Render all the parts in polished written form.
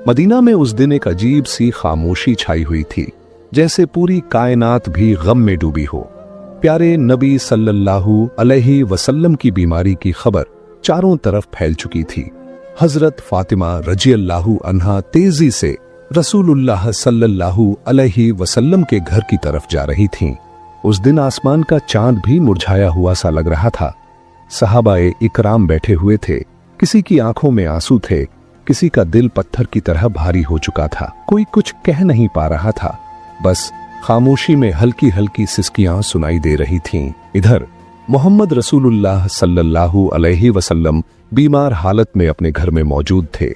Medina में उस दिन एक अजीब सी खामोशी छाई हुई थी, जैसे पूरी कायनात भी गम में डूबी हो। प्यारे नबी सल्लल्लाहु अलैहि वसल्लम की बीमारी की खबर चारों तरफ फैल चुकी थी। हजरत फातिमा रजियल्लाहु अन्हा तेजी से रसूलुल्लाह सल्लल्लाहु अलैहि वसल्लम के घर की तरफ जा रही थीं। उस दिन आसमान का चांद भी मुरझाया हुआ सा लग रहा था। सहाबाए इकराम बैठे हुए थे, किसी की आंखों में आंसू थे, किसी का दिल पत्थर की तरह भारी हो चुका था। कोई कुछ कह नहीं पा रहा था, बस खामोशी में हल्की हल्की सिसकियां सुनाई दे रही थीं। इधर मोहम्मद रसूलुल्लाह सल्लल्लाहु अलैहि वसल्लम बीमार हालत में अपने घर में मौजूद थे।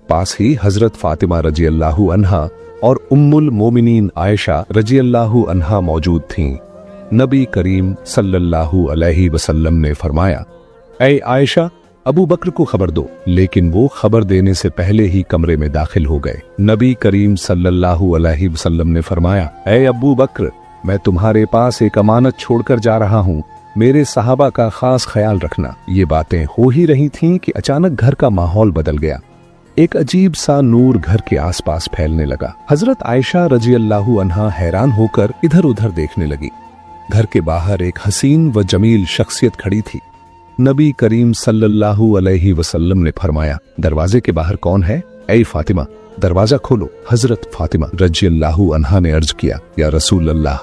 पास ही हजरत फातिमा रजियल्लाहु अन्हा और उम्मुल मोमिनीन आयशा रजियल्लाहु अन्हा मौजूद थीं। नबी करीम सल्लल्लाहु अलैहि वसल्लम ने फरमाया, ऐ आयशा, अबू बकर को खबर दो। लेकिन वो खबर देने से पहले ही कमरे में दाखिल हो गए। नबी करीम सल्लल्लाहु अलैहि वसल्लम ने फरमाया, ऐ अबू बकर, मैं तुम्हारे पास एक अमानत छोड़कर जा रहा हूँ, मेरे सहाबा का खास ख्याल रखना। ये बातें हो ही रही थीं कि अचानक घर का माहौल बदल गया। एक अजीब सा नूर घर के आसपास फैलने लगा। हजरत आयशा रजियल्लाहु अन्हा हैरान होकर इधर उधर देखने लगी। घर के बाहर एक हसीन व जमील शख्सियत खड़ी थी। नबी करीम सल्लल्लाहु अलैहि वसल्लम ने फरमाया, दरवाजे के बाहर कौन है? ऐ फातिमा, दरवाजा खोलो। हजरत फातिमा रजियल्लाहु अन्हा ने अर्ज किया, या रसूल अल्लाह,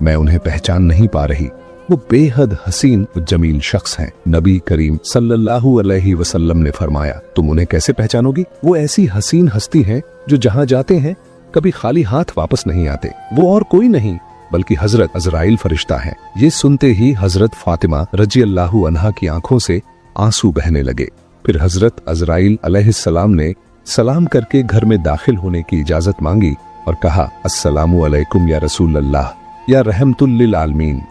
मैं उन्हें पहचान नहीं पा रही। वो बेहद हसीन व जमील शख्स हैं। नबी करीम सल्लल्लाहु अलैहि वसल्लम ने फरमाया, तुम उन्हें कैसे पहचानोगी? वो ऐसी हसीन हस्ती हैं जो जहां जाते हैं कभी खाली हाथ वापस नहीं आते। वो और कोई नहीं बल्कि हजरत अजराइल फरिश्ता है। ये सुनते ही हजरत फातिमा रजियल्लाहु अन्हा की आंखों से आंसू बहने लगे। फिर हजरत अजराइल अलैहिस्सलाम ने सलाम करके घर में दाखिल होने की इजाजत मांगी और कहा, अस्सलामु अलैकुम या रसूल अल्लाह, या रहमतुल लिल आलमीन।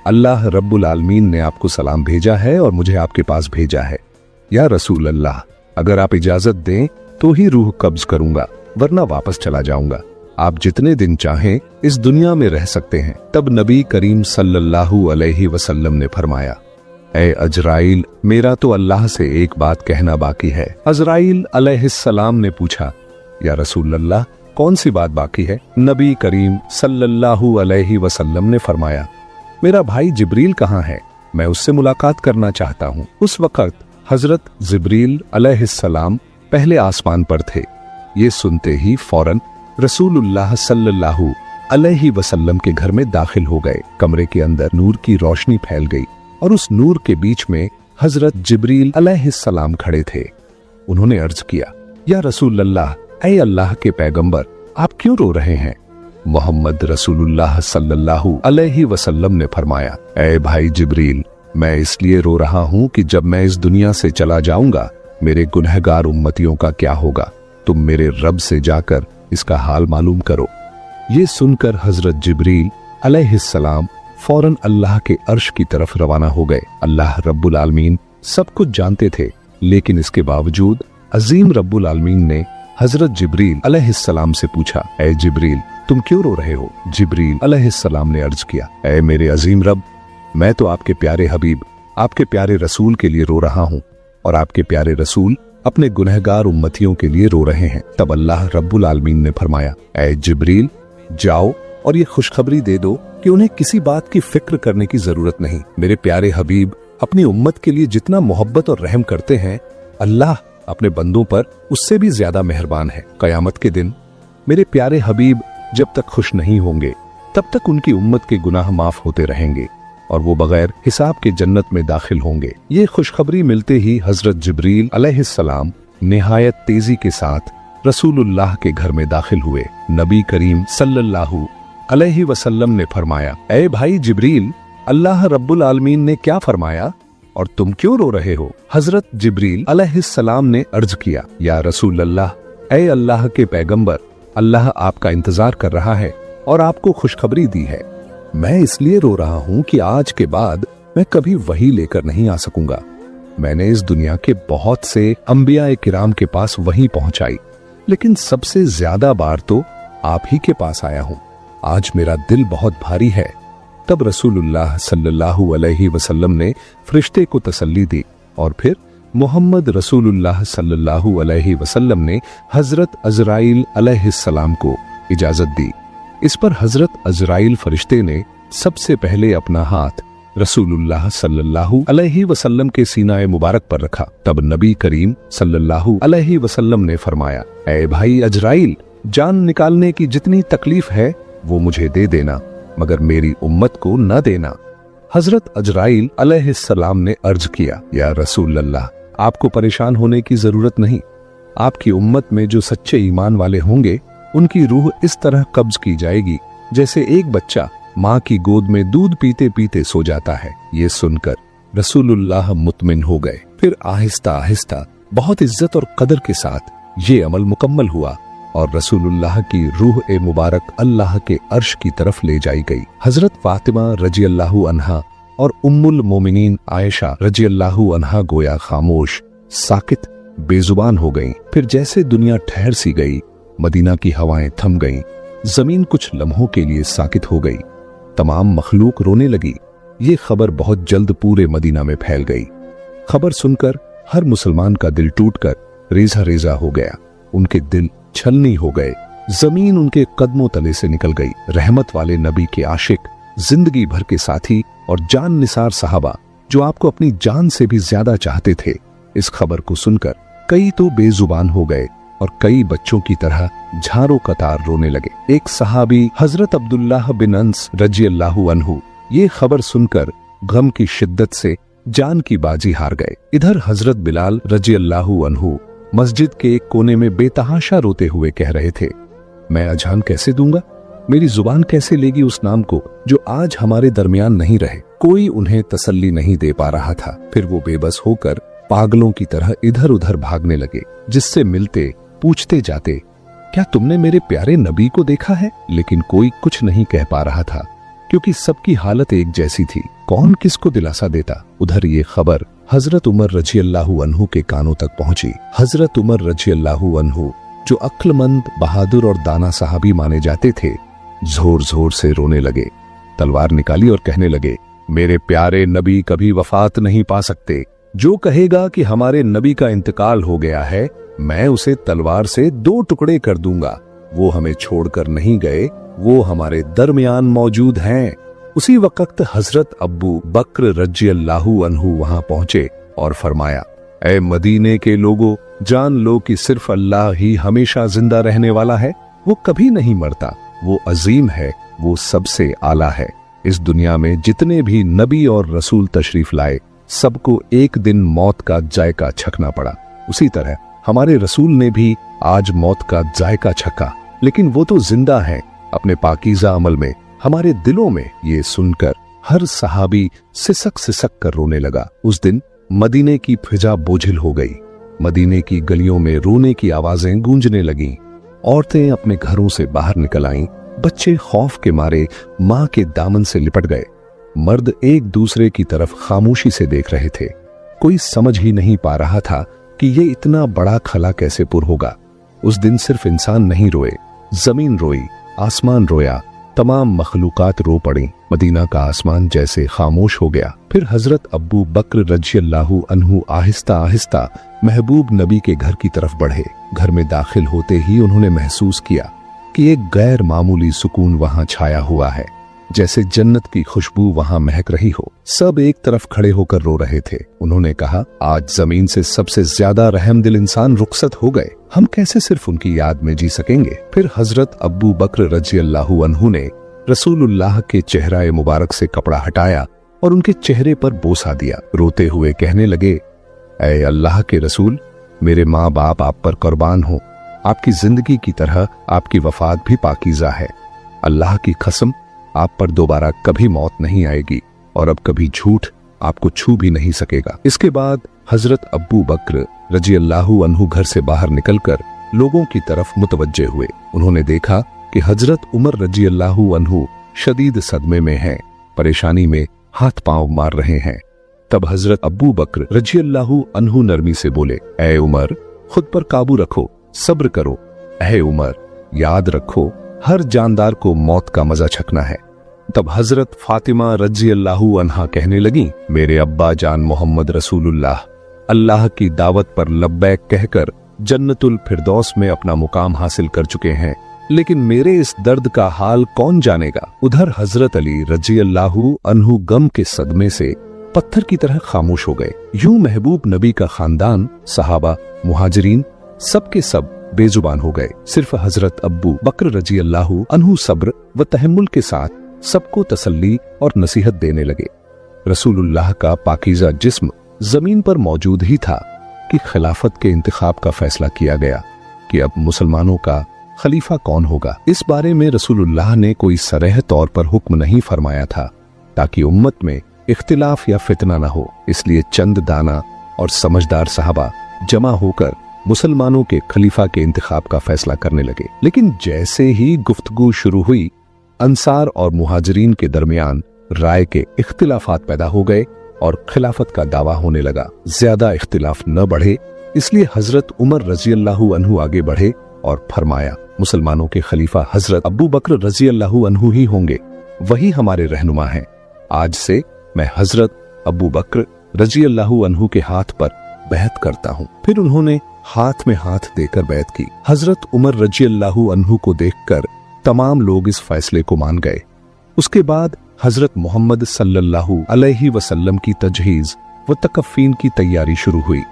अल्लाह रब्बुल आलमीन ने आपको सलाम भेजा है और मुझे आपके पास भेजा है। या रसूल अल्लाह, अगर आप इजाजत दें तो ही रूह कब्ज करूंगा, वरना वापस चला जाऊंगा। आप जितने दिन चाहें इस दुनिया में रह सकते हैं। तब नबी करीम सल्लल्लाहु अलैहि वसल्लम ने फरमाया, ऐ अजराइल, मेरा तो अल्लाह से एक बात कहना बाकी है। अजराइल अलैहिस्सलाम ने पूछा, या रसूल अल्लाह, कौन सी बात बाकी है? नबी करीम सल्लल्लाहु अलैहि वसल्लम ने फरमाया, मेरा भाई जिब्रील कहाँ है? मैं उससे मुलाकात करना चाहता हूँ। उस वक्त हजरत जिब्रील अलैहिस्सलाम पहले आसमान पर थे। ये सुनते ही फौरन रसूलुल्लाह सल्लल्लाहु अलैहि वसल्लम के घर में दाखिल हो गए। कमरे के अंदर नूर की रोशनी फैल गई और उस नूर के बीच में हजरत जिब्रील अलैहिस्सलाम खड़े थे। उन्होंने अर्ज किया, या रसूलल्लाह, ऐ अल्लाह के पैगंबर, आप क्यों रो रहे हैं? मोहम्मद रसूलुल्लाह सल्लल्लाहु अलैहि वसल्लम ने फरमाया, ऐ भाई जिब्रील, मैं इसलिए रो रहा हूँ कि जब मैं इस दुनिया से चला जाऊंगा मेरे गुनहगार उम्मतियों का क्या होगा? तुम मेरे रब से जाकर इसका हाल मालूम करो। ये सुनकर हजरत जिब्रील अलैहिस्सलाम फौरन अल्लाह के अर्श की तरफ रवाना हो गए। अल्लाह रब्बुल आलमीन सब कुछ जानते थे, लेकिन इसके बावजूद अजीम रब्बुल आलमीन ने हजरत जिब्रील अलैहिस्सलाम से पूछा, ऐ जिब्रील, तुम क्यों रो रहे हो? जिब्रील अलैहिस्सलाम ने अर्ज किया, ऐ मेरे अजीम रब, मैं तो आपके प्यारे हबीब, आपके प्यारे रसूल के लिए रो रहा हूँ और आपके प्यारे रसूल अपने गुनहगार उम्मतियों के लिए रो रहे हैं। तब अल्लाह रब्बुल आलमीन ने फरमाया, ऐ जिब्रील, जाओ और ये खुशखबरी दे दो कि उन्हें किसी बात की फिक्र करने की जरूरत नहीं। मेरे प्यारे हबीब अपनी उम्मत के लिए जितना मोहब्बत और रहम करते हैं, अल्लाह अपने बंदों पर उससे भी ज्यादा मेहरबान है। कयामत के दिन मेरे प्यारे हबीब जब तक खुश नहीं होंगे तब तक उनकी उम्मत के गुनाह माफ होते रहेंगे और वो बगैर हिसाब के जन्नत में दाखिल होंगे। ये खुशखबरी मिलते ही हजरत जिब्रील अलैहिस्सलाम निहायत तेजी के साथ रसूलुल्लाह के घर में दाखिल हुए। नबी करीम सल्लल्लाहु अलैहि वसल्लम ने फरमाया, ऐ भाई जिब्रील, अल्लाह रब्बुल आलमीन ने क्या फरमाया और तुम क्यों रो रहे हो? हजरत जिब्रील अलैहिस्सलाम ने अर्ज किया, या रसूल अल्लाह, ऐ अल्लाह के पैगंबर, अल्लाह आपका इंतजार कर रहा है और आपको खुशखबरी दी है। मैं इसलिए रो रहा हूँ कि आज के बाद मैं कभी वही लेकर नहीं आ सकूंगा। मैंने इस दुनिया के बहुत से अंबिया किराम के पास वही पहुंचाई, लेकिन सबसे ज्यादा बार तो आप ही के पास आया हूँ। आज मेरा दिल बहुत भारी है। तब रसूलुल्लाह सल्लल्लाहु अलैहि वसल्लम ने फरिश्ते को तसल्ली दी और फिर मोहम्मद रसूलुल्लाह सल्लल्लाहु अलैहि वसल्लम ने हजरत अजराइल अलैहिस्सलाम को इजाजत दी। इस पर हजरत अजराइल फरिश्ते ने सबसे पहले अपना हाथ रसूलुल्लाह सल्लल्लाहु अलैहि वसल्लम के सीनाए मुबारक पर रखा। तब नबी करीम सल्लल्लाहु अलैहि वसल्लम ने फरमाया, ऐ भाई अजराइल, जान निकालने की जितनी तकलीफ है वो मुझे दे देना, मगर मेरी उम्मत को न देना। हजरत अजराइल अलैहिस्सलाम ने अर्ज किया, या रसूल अल्लाह, आपको परेशान होने की जरूरत नहीं। आपकी उम्मत में जो सच्चे ईमान वाले होंगे उनकी रूह इस तरह कब्ज की जाएगी जैसे एक बच्चा माँ की गोद में दूध पीते पीते सो जाता है। ये सुनकर रसूलुल्लाह मुतमिन हो गए। फिर आहिस्ता आहिस्ता बहुत इज्जत और कदर के साथ ये अमल मुकम्मल हुआ और रसूलुल्लाह की रूह ए मुबारक अल्लाह के अर्श की तरफ ले जाई गई। हजरत फातिमा रजियल्लाहु अन्हा और उम्मुल मोमिनीन आयशा रजियल्लाहु अन्हा गोया खामोश, साकित, बेजुबान हो गईं। फिर जैसे दुनिया ठहर सी गई, मदीना की हवाएं थम गईं, जमीन कुछ लम्हों के लिए साकित हो गई, तमाम मखलूक रोने लगी। ये खबर बहुत जल्द पूरे मदीना में फैल गई। खबर सुनकर हर मुसलमान का दिल टूटकर रेजा रेजा हो गया। उनके दिल छलनी हो गए, जमीन उनके कदमों तले से निकल गई। रहमत वाले नबी के आशिक, जिंदगी भर के साथी और जान निसार सहाबा जो आपको अपनी जान से भी ज्यादा चाहते थे, इस खबर को सुनकर कई तो बेजुबान हो गए और कई बच्चों की तरह झारों कतार रोने लगे। एक सहाबी हजरत अब्दुल्लाह बिन अंस रजियल्लाहु अन्हु ये खबर सुनकर गम की शिद्दत से जान की बाजी हार गए। इधर हजरत बिलाल रजियल्लाहु अन्हु मस्जिद के एक कोने में बेतहाशा रोते हुए कह रहे थे, मैं अजान कैसे दूंगा? मेरी जुबान कैसे लेगी उस नाम को जो आज हमारे दरमियान नहीं रहे? कोई उन्हें तसल्ली नहीं दे पा रहा था। फिर वो बेबस होकर पागलों की तरह इधर उधर भागने लगे। जिससे मिलते पूछते जाते, क्या तुमने मेरे प्यारे नबी को देखा है? लेकिन कोई कुछ नहीं कह पा रहा था क्योंकि सबकी हालत एक जैसी थी। कौन किसको दिलासा देता? उधर ये खबर हजरत उमर रजियल्लाहु अन्हु के कानों तक पहुंची। हजरत उमर रजियल्लाहु अन्हु जो अक्लमंद, बहादुर और दाना साहबी माने जाते थे, जोर जोर से रोने लगे। तलवार निकाली और कहने लगे, मेरे प्यारे नबी कभी वफात नहीं पा सकते। जो कहेगा कि हमारे नबी का इंतकाल हो गया है, मैं उसे तलवार से 2 टुकड़े कर दूंगा। वो हमें छोड़कर नहीं गए, वो हमारे दरमियान मौजूद हैं। उसी वक्त हजरत अब्बू बकर रजियल्लाहु अन्हु वहां पहुंचे और फरमाया, ऐ मदीने के लोगों, जान लो कि सिर्फ अल्लाह ही हमेशा जिंदा रहने वाला है। वो कभी नहीं मरता, वो अजीम है, वो सबसे आला है। इस दुनिया में जितने भी नबी और रसूल तशरीफ लाए, सबको एक दिन मौत का जायका छकना पड़ा। उसी तरह हमारे रसूल ने भी आज मौत का जायका छका, लेकिन वो तो जिंदा हैं अपने पाकीज़ा अमल में, हमारे दिलों में। ये सुनकर हर सहाबी सिसक सिसक कर रोने लगा। उस दिन मदीने की फिजा बोझिल हो गई। मदीने की गलियों में रोने की आवाजें गूंजने लगीं। औरतें अपने घरों से बाहर निकल आईं। बच्चे खौफ के मारे माँ के दामन से लिपट गए। मर्द एक दूसरे की तरफ खामोशी से देख रहे थे। कोई समझ ही नहीं पा रहा था कि ये इतना बड़ा खला कैसे पुर होगा। उस दिन सिर्फ इंसान नहीं रोए, जमीन रोई, आसमान रोया, तमाम मखलूकात रो पड़ी। मदीना का आसमान जैसे खामोश हो गया। फिर हजरत अब्बू बकर रजियल्लाहु अन्हु आहिस्ता आहिस्ता महबूब नबी के घर की तरफ बढ़े। घर में दाखिल होते ही उन्होंने महसूस किया कि एक गैर मामूली सुकून वहां छाया हुआ है, जैसे जन्नत की खुशबू वहां महक रही हो। सब एक तरफ खड़े होकर रो रहे थे। उन्होंने कहा, आज जमीन से सबसे ज्यादा रहमदिल इंसान रुखसत हो गए, हम कैसे सिर्फ उनकी याद में जी सकेंगे। फिर हजरत अब्बू बकर रजियल्लाहु अन्हु ने रसूलुल्लाह के चेहरा मुबारक से कपड़ा हटाया और उनके चेहरे पर बोसा दिया। रोते हुए कहने लगे, ऐ अल्लाह के रसूल, मेरे माँ बाप आप पर कुर्बान हो। आपकी जिंदगी की तरह आपकी वफात भी पाकीज़ा है। अल्लाह की कसम, आप पर दोबारा कभी मौत नहीं आएगी और अब कभी झूठ आपको छू भी नहीं सकेगा। इसके बाद हजरत अब्बू बकर रजियल्लाहु अन्हु घर से बाहर निकलकर लोगों की तरफ मुतवज्जे हुए। उन्होंने देखा कि हजरत उमर रजियल्लाहु अन्हु शदीद सदमे में हैं, परेशानी में हाथ पांव मार रहे हैं। तब हजरत अब्बू बकर रजियल्लाहु अन्हु नरमी से बोले, ऐ उमर, खुद पर काबू रखो, सब्र करो। ऐ उमर, याद रखो, हर जानदार को मौत का मजा छकना है। तब हजरत फातिमा रजियल्लाहु अन्हा कहने लगी, मेरे अब्बा जान मोहम्मद रसूलुल्लाह, अल्लाह की दावत पर लब्बैक कहकर जन्नतुल फिरदौस में अपना मुकाम हासिल कर चुके हैं, लेकिन मेरे इस दर्द का हाल कौन जानेगा। उधर हजरत अली रजी अल्लाहु अन्हु गम के सदमे से पत्थर की तरह खामोश हो गए। यूं महबूब नबी का खानदान, सहाबा, मुहाजिरीन सबके सब बेजुबान हो गए। सिर्फ हजरत अब्बू बकर रजी अल्लाहु अन्हु सब्र व तहम्मुल के साथ सबको तसल्ली और नसीहत देने लगे। रसूलुल्लाह का पाकीज़ा जिस्म जमीन पर मौजूद ही था कि खिलाफत के इंतखाब का फैसला किया गया कि अब मुसलमानों का खलीफा कौन होगा। इस बारे में रसूलुल्लाह ने कोई सरह तौर पर हुक्म नहीं फरमाया था ताकि उम्मत में इख्तिलाफ या फितना न हो। इसलिए चंद दाना और समझदार सहाबा जमा होकर मुसलमानों के खलीफा के इंतखाब का फैसला करने लगे। लेकिन जैसे ही गुफ्तगू शुरू हुई, अंसार और मुहाजिरीन के दरमियान राय के इख्तिलाफात पैदा हो गए और खिलाफत का दावा होने लगा। ज्यादा इख्तिलाफ न बढ़े इसलिए हजरत उमर रजी अल्लाहु अन्हु आगे बढ़े और फरमाया, मुसलमानों के खलीफा हजरत अबू बकर रजी अल्लाहु अन्हु ही होंगे, वही हमारे रहनुमा हैं। आज से मैं हजरत अबू बकर रजी अल्लाहु अन्हु के हाथ पर बैत करता हूँ। फिर उन्होंने हाथ में हाथ देकर बैत की। हजरत उमर रजी अल्लाहु अन्हु को देखकर तमाम लोग इस फैसले को मान गए। उसके बाद हजरत मोहम्मद सल्लल्लाहु अलैहि वसल्लम की तजहीज व तकफ़ीन की तैयारी शुरू हुई।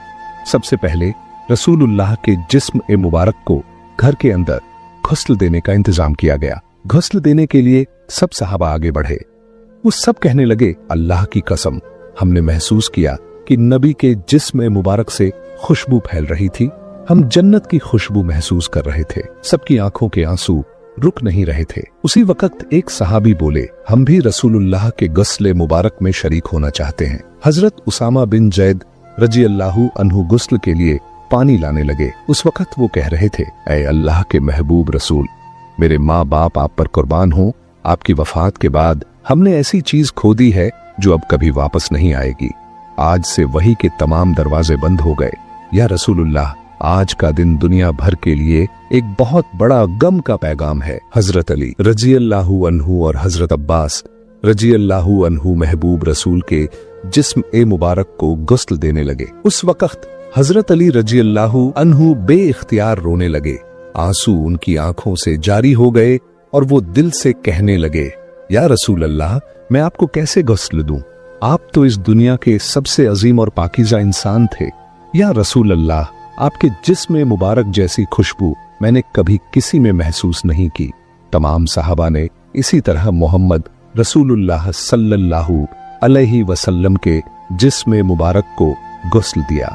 सबसे पहले रसूलुल्लाह के जिस्म ए मुबारक को घर के अंदर गुस्ल देने का इंतजाम किया गया। गुस्ल देने के लिए सब सहाबा आगे बढ़े। वो सब कहने लगे, अल्लाह की कसम, हमने महसूस किया कि नबी के जिस्म मुबारक से खुशबू फैल रही थी। हम जन्नत की खुशबू महसूस कर रहे थे। सबकी आंखों के आंसू रुक नहीं रहे थे। उसी वक्त एक सहाबी बोले, हम भी रसूलुल्लाह के गुस्ल मुबारक में शरीक होना चाहते हैं। हजरत उसामा बिन जैद रजी अल्लाहु अन्हु गुस्ल के लिए पानी लाने लगे। उस वक्त वो कह रहे थे, ऐ अल्लाह के महबूब रसूल, मेरे माँ बाप आप पर कुर्बान हो। आपकी वफात के बाद हमने ऐसी चीज खो दी है जो अब कभी वापस नहीं आएगी। आज से वही के तमाम दरवाजे बंद हो गए। या रसूलुल्लाह, आज का दिन दुनिया भर के लिए एक बहुत बड़ा गम का पैगाम है। हजरत अली रजी अल्लाहु अन्हु और हजरत अब्बास रजी अल्लाहु अन्हु महबूब रसूल के जिस्म ए मुबारक को गुस्ल देने लगे। उस वक्त हजरत अली रजी अल्लाहु अन्हु बेइख्तियार रोने लगे। आंसू उनकी आंखों से जारी हो गए और वो दिल से कहने लगे, या रसूल अल्लाह, मैं आपको कैसे गुस्ल दूं? आप तो इस दुनिया के सबसे अजीम और पाकीज़ा इंसान थे। या रसूल अल्लाह, आपके जिस्म मुबारक जैसी खुशबू मैंने कभी किसी में महसूस नहीं की। तमाम सहाबा ने इसी तरह मोहम्मद रसूलुल्लाह सल्लल्लाहु अलैहि वसल्लम के जिस्म मुबारक को गुस्ल दिया।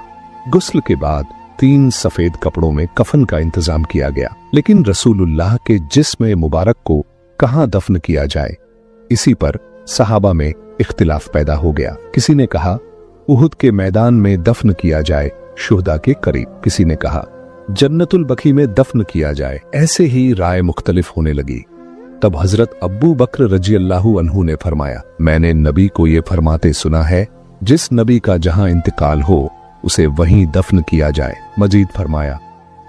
गुस्ल के बाद 3 सफेद कपड़ों में कफन का इंतजाम किया गया। लेकिन रसूलुल्लाह के जिस्म मुबारक को कहाँ दफन किया जाए, इसी पर सहाबा में इख्तिलाफ पैदा हो गया। किसी ने कहा उहुद के मैदान में दफन किया जाए, शुहदा के करीब। किसी ने कहा जन्नतुल बकी में दफन किया जाए। ऐसे ही राय मुख्तलिफ होने लगी। तब हजरत अब्बू बकर रजी अल्लाहु अन्हु ने फरमाया, मैंने नबी को ये फरमाते सुना है, जिस नबी का जहां इंतकाल हो उसे वहीं दफन किया जाए। मजीद फरमाया,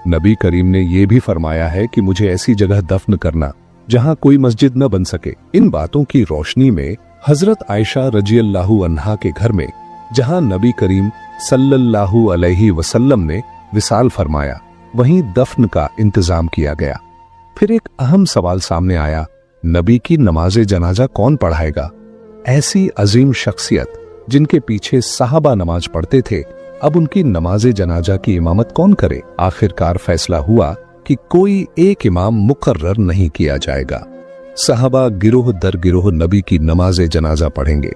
नबी करीम ने यह भी फरमाया है कि मुझे ऐसी जगह दफन करना जहां कोई मस्जिद न बन सके। इन बातों की रोशनी में हजरत आयशा रजी अल्लाहु अन्हा के घर में, जहां नबी करीम सल्लल्लाहु अलैहि वसल्लम ने विसाल फरमाया, वहीं दफन का इंतजाम किया गया। फिर एक अहम सवाल सामने आया, नबी की नमाज़े जनाजा कौन पढ़ाएगा? ऐसी अजीम शख्सियत जिनके पीछे सहाबा नमाज पढ़ते थे, अब उनकी नमाज़े जनाजा की इमामत कौन करे? आखिरकार फैसला हुआ कि कोई एक इमाम मुकर्रर नहीं किया जाएगा। सहाबा गिरोह दर गिरोह नबी की नमाज़े जनाजा पढ़ेंगे।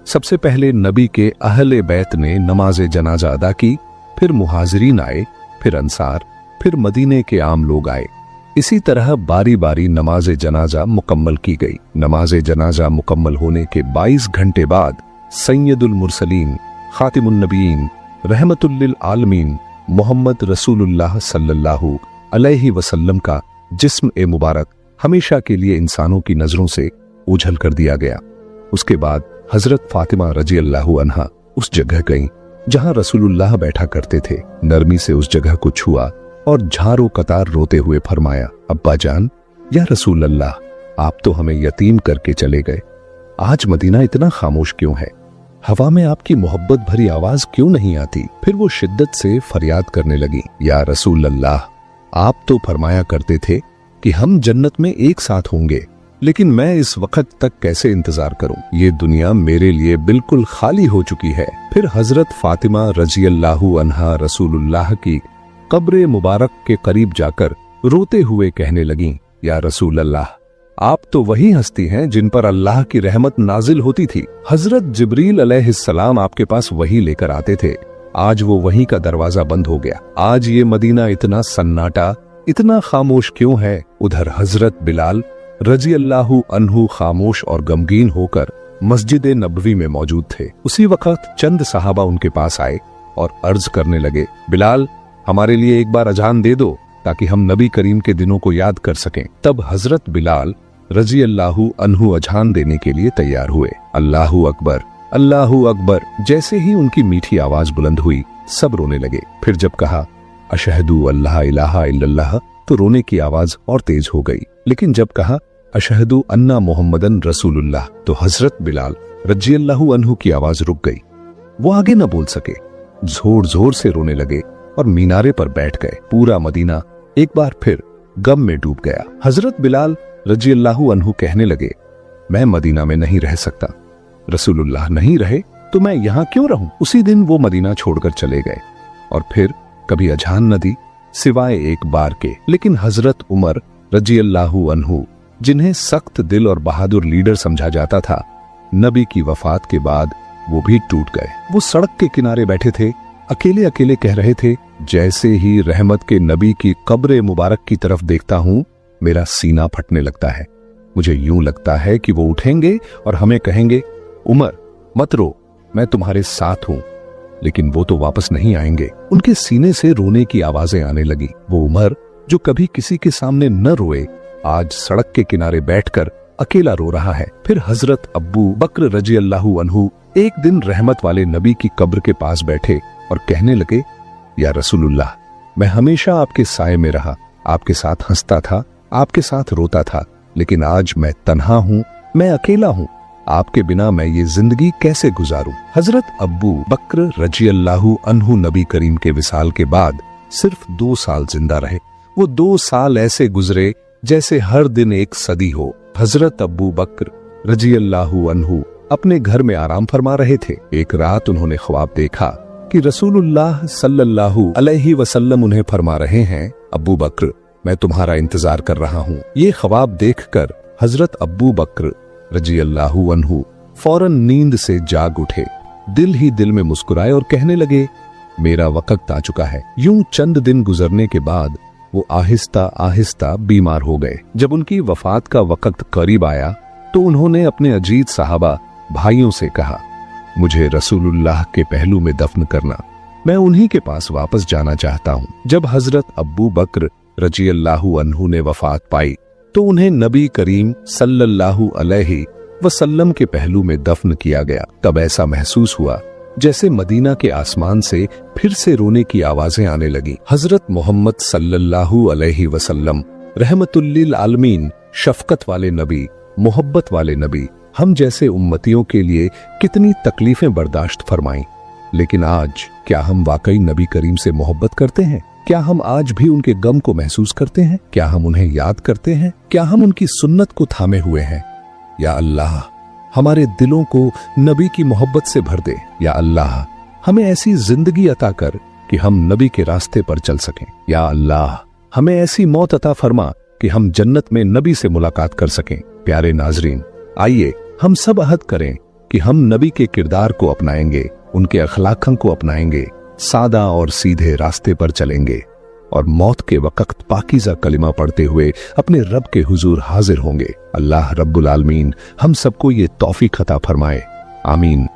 सबसे पहले नबी के अहले बैत ने नमाज़े जनाजा अदा की, फिर मुहाजिरीन आए, फिर अंसार, फिर मदीने के आम लोग आए। इसी तरह बारी बारी नमाज़े जनाजा मुकम्मल की गई। नमाज़े जनाजा मुकम्मल होने के 22 घंटे बाद सैयदुल मुरसलीन, खातिमुन नबीयीन, रहमतुल लिल आलमीन मोहम्मद रसूलुल्लाह सल्लल्लाहु अलैहि वसल्लम का जिस्म ए मुबारक हमेशा के लिए इंसानों की नजरों से ओझल कर दिया गया। उसके बाद हजरत फातिमा रजी अल्लाहु अन्हा उस जगह गईं जहां रसूलुल्लाह बैठा करते थे। नरमी से उस जगह को छुआ और झारो कतार रोते हुए फरमाया, अब्बा जान, या रसूल अल्लाह, आप तो हमें यतीम करके चले गए। आज मदीना इतना खामोश क्यों है? हवा में आपकी मोहब्बत भरी आवाज क्यों नहीं आती? फिर वो शिद्दत से फरियाद करने लगी, या रसूल अल्लाह, आप तो फरमाया करते थे कि हम जन्नत में एक साथ होंगे, लेकिन मैं इस वक्त तक कैसे इंतजार करूं? ये दुनिया मेरे लिए बिल्कुल खाली हो चुकी है। फिर हजरत फातिमा रजी अल्लाहु अन्हा रसूलुल्लाह की कब्र मुबारक के करीब जाकर रोते हुए कहने लगीं, या रसूल अल्लाह, आप तो वही हस्ती हैं जिन पर अल्लाह की रहमत नाजिल होती थी। हजरत जिब्रील अलैहिस्सलाम आपके पास वही लेकर आते थे। आज वो वही का दरवाजा बंद हो गया। आज ये मदीना इतना सन्नाटा, इतना खामोश क्यों है? उधर हजरत बिलाल रजी अल्लाहु अन्हु खामोश और गमगीन होकर मस्जिद नबवी में मौजूद थे। उसी वक्त चंद सहाबा उनके पास आए और अर्ज करने लगे, बिलाल, हमारे लिए एक बार अजान दे दो ताकि हम नबी करीम के दिनों को याद कर सकें। तब हजरत बिलाल रजी अल्लाहु अन्हु अजान देने के लिए तैयार हुए। अल्लाहु अकबर, अल्लाहु अकबर। जैसे ही उनकी मीठी आवाज बुलंद हुई, सब रोने लगे। फिर जब कहा अशहदु अल्लाह इलाहा इल्लल्लाह, तो रोने की आवाज और तेज हो गई। लेकिन जब कहा अशहदु अन्ना मोहम्मदन रसूलुल्लाह, तो हजरत बिलाल रजी अल्लाहु अन्हु की आवाज रुक गई। वो आगे न बोल सके, जोर जोर से रोने लगे और मीनारे पर बैठ गए। पूरा मदीना एक बार फिर गम में डूब गया। हजरत बिलाल रजी अल्लाहु अन्हु कहने लगे, मैं मदीना में नहीं रह सकता। रसूलुल्लाह नहीं रहे तो मैं यहाँ क्यों रहूं? उसी दिन वो मदीना छोड़कर चले गए और फिर कभी अजान न दी सिवाय एक बार के। लेकिन हजरत उमर रजी अल्लाहु अन्हु, जिन्हें सख्त दिल और बहादुर लीडर समझा जाता था, नबी की वफात के बाद वो भी टूट गए। वो सड़क के किनारे बैठे थे, अकेले अकेले कह रहे थे, जैसे ही रहमत के नबी की कब्र मुबारक की तरफ देखता हूं, मेरा सीना फटने लगता है। मुझे यूं लगता है कि वो उठेंगे और हमें कहेंगे, उमर मत रो, मैं तुम्हारे साथ हूं। लेकिन वो तो वापस नहीं आएंगे। उनके सीने से रोने की आवाजें आने लगी। वो उमर जो कभी किसी के सामने न रोए, आज सड़क के किनारे बैठकर अकेला रो रहा है। फिर हजरत अब्बू बकर रजी अल्लाहु अन्हु एक दिन रहमत वाले नबी की कब्र के पास बैठे और कहने लगे, या रसूलुल्लाह, मैं हमेशा आपके साए में रहा, आपके साथ हंसता था, आपके साथ रोता था, लेकिन आज मैं तन्हा हूँ, मैं अकेला हूँ। आपके बिना मैं ये जिंदगी कैसे गुजारूं? हजरत अब्बू बकर रजी अल्लाहु अन्हु नबी करीम के विसाल के बाद सिर्फ 2 साल जिंदा रहे। वो 2 साल ऐसे गुजरे जैसे हर दिन एक सदी हो। हजरत अब्बू बकर रजी अल्लाहु अन्हु अपने घर में आराम फरमा रहे थे। एक रात उन्होंने ख्वाब देखा कि रसूलुल्लाह सल्लल्लाहु अलैहि वसल्लम उन्हें फरमा रहे हैं, अब्बू बकर, मैं तुम्हारा इंतजार कर रहा हूँ। ये ख्वाब देखकर हजरत अब्बू बकर रजी अल्लाहु अन्हु फौरन नींद से जाग उठे, दिल ही दिल में मुस्कुराए और कहने लगे, मेरा वक्त आ चुका है। यूं चंद दिन गुजरने के बाद वो आहिस्ता आहिस्ता बीमार हो गए। जब उनकी वफात का वक्त करीब आया तो उन्होंने अपने अजीज साहबा भाइयों से कहा, मुझे रसूलुल्लाह के पहलू में दफन करना, मैं उन्हीं के पास वापस जाना चाहता हूँ। जब हजरत अब्बू बकर रजी अल्लाहु अन्हु ने वफात पाई तो उन्हें नबी करीम सल्लल्लाहु अलैहि वसल्लम के पहलू में दफन किया गया। तब ऐसा महसूस हुआ जैसे मदीना के आसमान से फिर से रोने की आवाजें आने लगी। हजरत मोहम्मद सल्लल्लाहु अलैहि वसल्लम रहमतुल लिल आलमीन, शफकत वाले नबी, मोहब्बत वाले नबी, हम जैसे उम्मतियों के लिए कितनी तकलीफें बर्दाश्त फरमाईं। लेकिन आज क्या हम वाकई नबी करीम से मोहब्बत करते हैं? क्या हम आज भी उनके गम को महसूस करते हैं? क्या हम उन्हें याद करते हैं? क्या हम उनकी सुन्नत को थामे हुए हैं? या अल्लाह, हमारे दिलों को नबी की मोहब्बत से भर दे। या अल्लाह, हमें ऐसी जिंदगी अता कर कि हम नबी के रास्ते पर चल सकें। या अल्लाह, हमें ऐसी मौत अता फरमा कि हम जन्नत में नबी से मुलाकात कर सकें। प्यारे नाजरीन, आइए हम सब अहद करें कि हम नबी के किरदार को अपनाएंगे, उनके अखलाकों को अपनाएंगे, सादा और सीधे रास्ते पर चलेंगे और मौत के वक्त पाकीज़ा कलिमा पढ़ते हुए अपने रब के हुजूर हाजिर होंगे। अल्लाह रब्बुल आलमीन हम सबको ये तौफीक अता फरमाए। आमीन।